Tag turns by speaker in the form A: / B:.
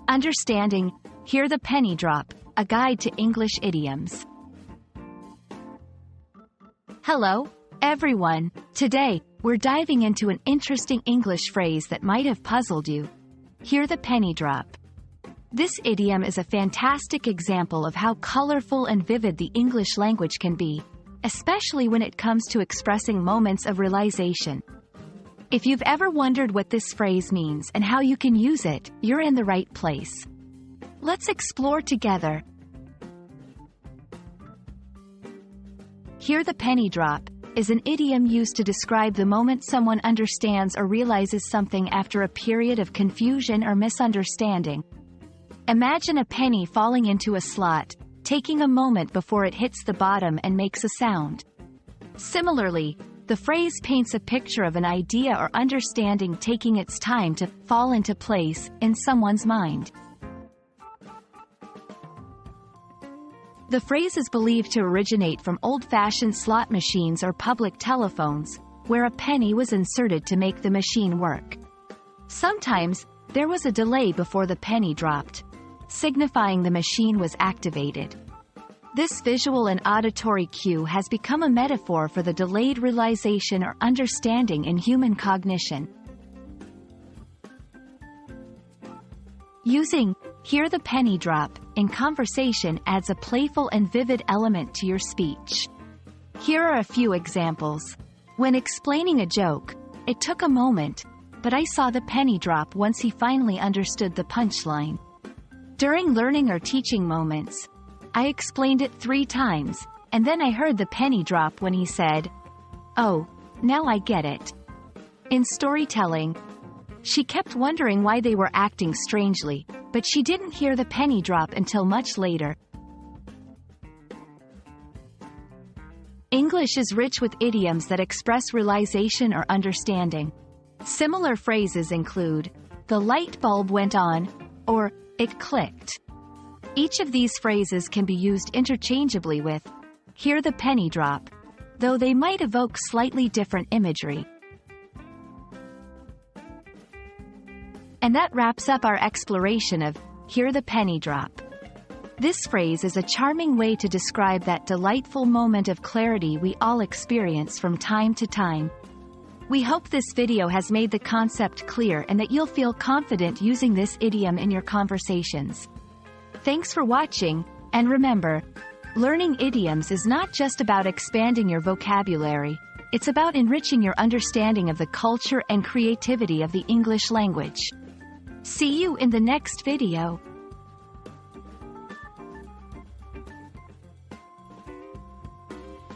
A: Understanding, hear the penny drop, a guide to English idioms. Hello, everyone. Today, we're diving into an interesting English phrase that might have puzzled you. Hear the penny drop. This idiom is a fantastic example of how colorful and vivid the English language can be, especially when it comes to expressing moments of realization. If you've ever wondered what this phrase means and how you can use it, you're in the right place. Let's explore together. Hear the penny drop is an idiom used to describe the moment someone understands or realizes something after a period of confusion or misunderstanding. Imagine a penny falling into a slot, taking a moment before it hits the bottom and makes a sound. Similarly, the phrase paints a picture of an idea or understanding taking its time to fall into place in someone's mind. The phrase is believed to originate from old-fashioned slot machines or public telephones, where a penny was inserted to make the machine work. Sometimes, there was a delay before the penny dropped, signifying the machine was activated. This visual and auditory cue has become a metaphor for the delayed realization or understanding in human cognition. Using "hear the penny drop" in conversation adds a playful and vivid element to your speech. Here are a few examples. When explaining a joke, it took a moment, but I saw the penny drop once he finally understood the punchline. During learning or teaching moments, I explained it 3 times, and then I heard the penny drop when he said, "Oh, now I get it." In storytelling, she kept wondering why they were acting strangely, but she didn't hear the penny drop until much later. English is rich with idioms that express realization or understanding. Similar phrases include, "the light bulb went on," or "it clicked." Each of these phrases can be used interchangeably with "hear the penny drop," though they might evoke slightly different imagery. And that wraps up our exploration of "hear the penny drop." This phrase is a charming way to describe that delightful moment of clarity we all experience from time to time. We hope this video has made the concept clear and that you'll feel confident using this idiom in your conversations. Thanks for watching, and remember, learning idioms is not just about expanding your vocabulary, it's about enriching your understanding of the culture and creativity of the English language. See you in the next video.